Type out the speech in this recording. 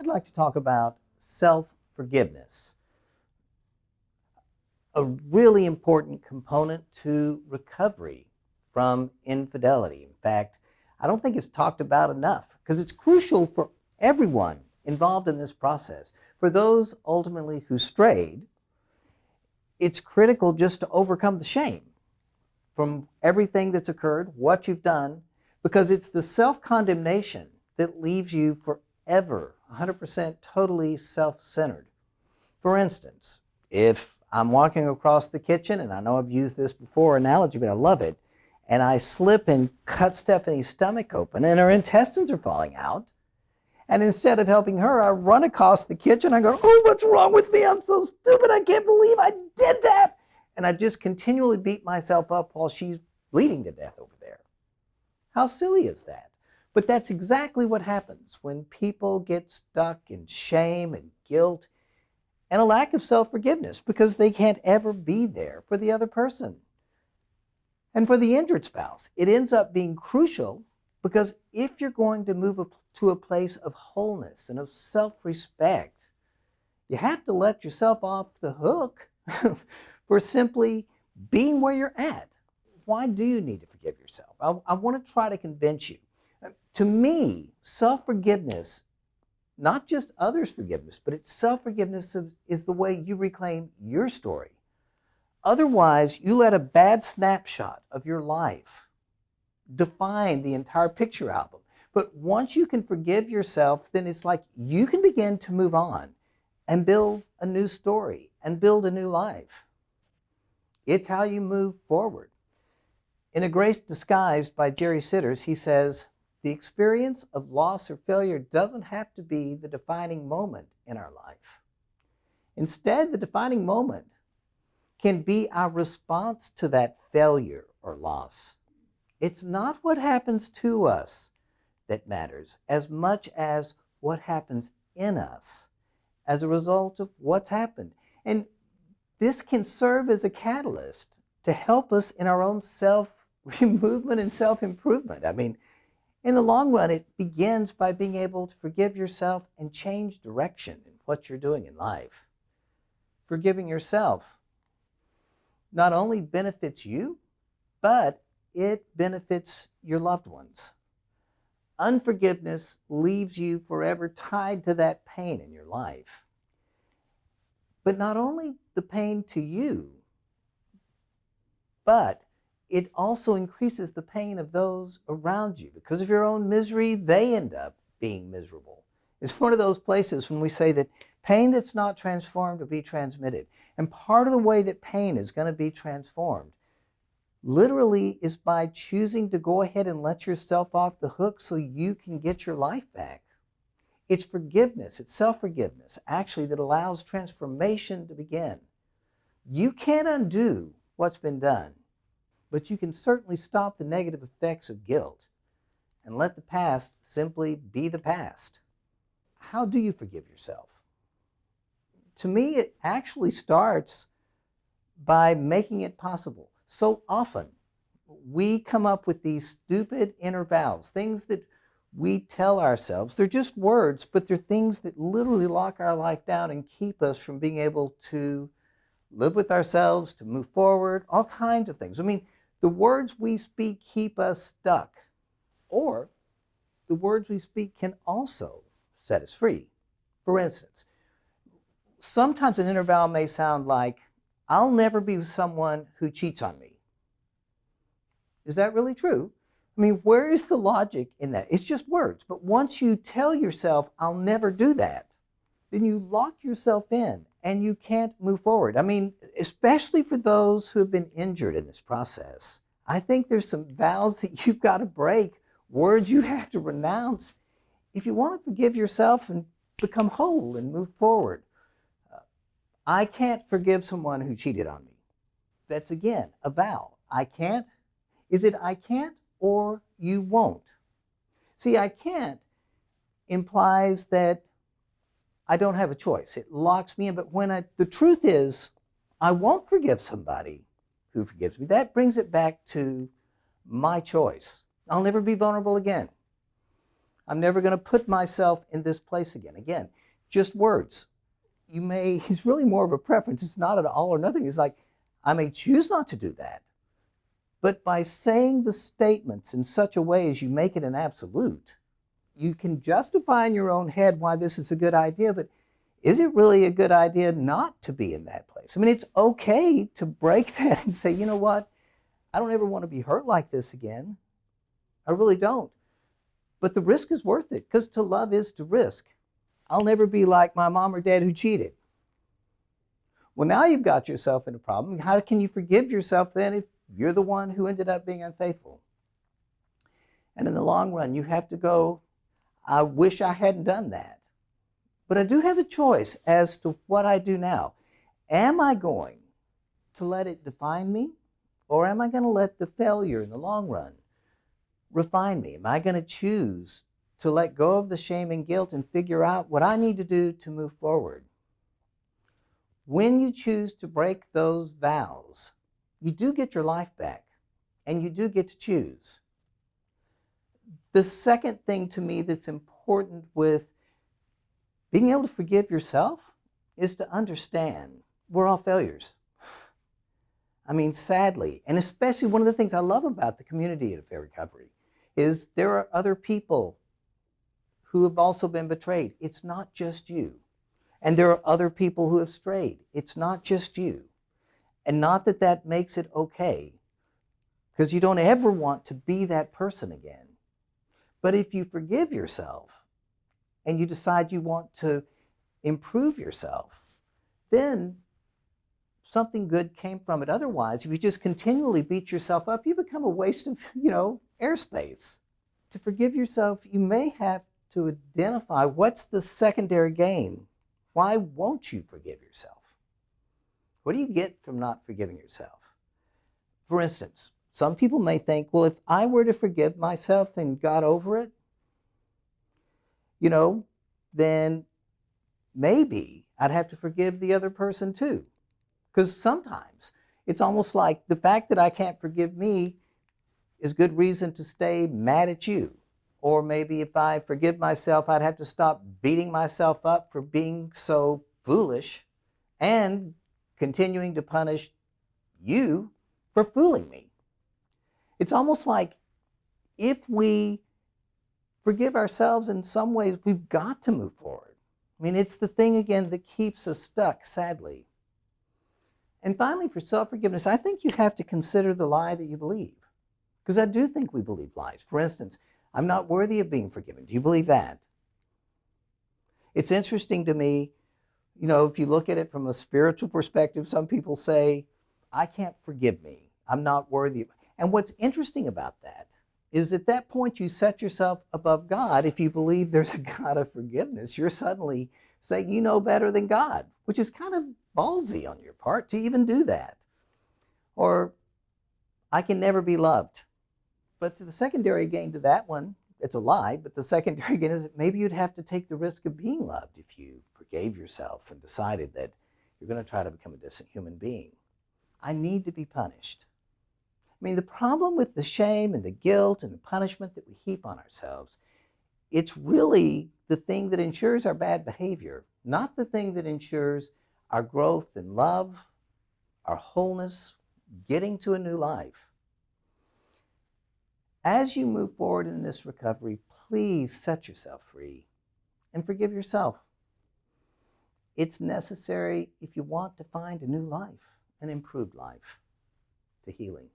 like to talk about self-forgiveness, a really important component to recovery from infidelity. In fact, I don't think it's talked about enough because it's crucial for everyone involved in this process. For those ultimately who strayed, it's critical just to overcome the shame from everything that's occurred, what you've done, because it's the self-condemnation that leaves you forever 100% totally self-centered. For instance, if I'm walking across the kitchen, and I know I've used this before analogy, but I love it, and I slip and cut Stephanie's stomach open and her intestines are falling out, and instead of helping her, I run across the kitchen, I go, oh, what's wrong with me? I'm so stupid, I can't believe I did that. And I just continually beat myself up while she's bleeding to death over there. How silly is that? But that's exactly what happens when people get stuck in shame and guilt and a lack of self-forgiveness because they can't ever be there for the other person. And for the injured spouse, it ends up being crucial because if you're going to move to a place of wholeness and of self-respect, you have to let yourself off the hook for simply being where you're at. Why do you need to forgive yourself? I want to try to convince you. To me, self-forgiveness, not just others' forgiveness, but it's self-forgiveness is the way you reclaim your story. Otherwise, you let a bad snapshot of your life define the entire picture album. But once you can forgive yourself, then it's like you can begin to move on and build a new story and build a new life. It's how you move forward. In A Grace Disguised by Jerry Sitters, he says, the experience of loss or failure doesn't have to be the defining moment in our life. Instead, the defining moment can be our response to that failure or loss. It's not what happens to us that matters as much as what happens in us as a result of what's happened. And this can serve as a catalyst to help us in our own self-movement and self-improvement. I mean, in the long run, it begins by being able to forgive yourself and change direction in what you're doing in life. Forgiving yourself not only benefits you, but it benefits your loved ones. Unforgiveness leaves you forever tied to that pain in your life. But not only the pain to you, but it also increases the pain of those around you. Because of your own misery, they end up being miserable. It's one of those places when we say that pain that's not transformed will be transmitted. And part of the way that pain is going to be transformed literally is by choosing to go ahead and let yourself off the hook so you can get your life back. It's forgiveness, it's self-forgiveness, actually, that allows transformation to begin. You can't undo what's been done, but you can certainly stop the negative effects of guilt and let the past simply be the past. How do you forgive yourself? To me, it actually starts by making it possible. So often, we come up with these stupid inner vows, things that we tell ourselves. They're just words, but they're things that literally lock our life down and keep us from being able to live with ourselves, to move forward, all kinds of things. I mean, the words we speak keep us stuck, or the words we speak can also set us free. For instance, sometimes an inner vow may sound like, I'll never be with someone who cheats on me. Is that really true? I mean, where is the logic in that? It's just words. But once you tell yourself, I'll never do that, then you lock yourself in and you can't move forward. I mean, especially for those who have been injured in this process, I think there's some vows that you've got to break, words you have to renounce if you want to forgive yourself and become whole and move forward. I can't forgive someone who cheated on me. That's, again, a vow. I can't. Is it I can't or you won't? See, I can't implies that I don't have a choice. It locks me in. But the truth is, I won't forgive somebody who forgives me. That brings it back to my choice. I'll never be vulnerable again. I'm never going to put myself in this place again. Again, just words. He's really more of a preference. It's not an all or nothing. It's like, I may choose not to do that. But by saying the statements in such a way as you make it an absolute, you can justify in your own head why this is a good idea, but is it really a good idea not to be in that place? I mean, it's okay to break that and say, you know what? I don't ever want to be hurt like this again. I really don't. But the risk is worth it, because to love is to risk. I'll never be like my mom or dad who cheated. Well, now you've got yourself in a problem. How can you forgive yourself then if you're the one who ended up being unfaithful? And in the long run, you have to go, I wish I hadn't done that. But I do have a choice as to what I do now. Am I going to let it define me? Or am I going to let the failure in the long run refine me? Am I going to choose to let go of the shame and guilt and figure out what I need to do to move forward? When you choose to break those vows, you do get your life back, and you do get to choose. The second thing to me that's important with being able to forgive yourself is to understand we're all failures. I mean, sadly, and especially one of the things I love about the community of Fair Recovery is there are other people who have also been betrayed. It's not just you. And there are other people who have strayed. It's not just you. And not that that makes it okay, because you don't ever want to be that person again. But if you forgive yourself and you decide you want to improve yourself, then something good came from it. Otherwise, if you just continually beat yourself up, you become a waste of, airspace. To forgive yourself, you may have to identify what's the secondary gain. Why won't you forgive yourself? What do you get from not forgiving yourself? For instance, some people may think, well, if I were to forgive myself and got over it, then maybe I'd have to forgive the other person too. Because sometimes it's almost like the fact that I can't forgive me is good reason to stay mad at you. Or maybe if I forgive myself, I'd have to stop beating myself up for being so foolish and continuing to punish you for fooling me. It's almost like if we forgive ourselves in some ways, we've got to move forward. I mean, it's the thing, again, that keeps us stuck, sadly. And finally, for self-forgiveness, I think you have to consider the lie that you believe. Because I do think we believe lies. For instance, I'm not worthy of being forgiven. Do you believe that? It's interesting to me, if you look at it from a spiritual perspective, some people say, I can't forgive me. I'm not worthy. And what's interesting about that is at that point you set yourself above God. If you believe there's a God of forgiveness, you're suddenly saying you know better than God, which is kind of ballsy on your part to even do that. Or, I can never be loved. But the secondary gain to that one, it's a lie, but the secondary gain is that maybe you'd have to take the risk of being loved if you forgave yourself and decided that you're going to try to become a decent human being. I need to be punished. I mean, the problem with the shame and the guilt and the punishment that we heap on ourselves, it's really the thing that ensures our bad behavior, not the thing that ensures our growth in love, our wholeness, getting to a new life. As you move forward in this recovery, please set yourself free and forgive yourself. It's necessary if you want to find a new life, an improved life, to healing.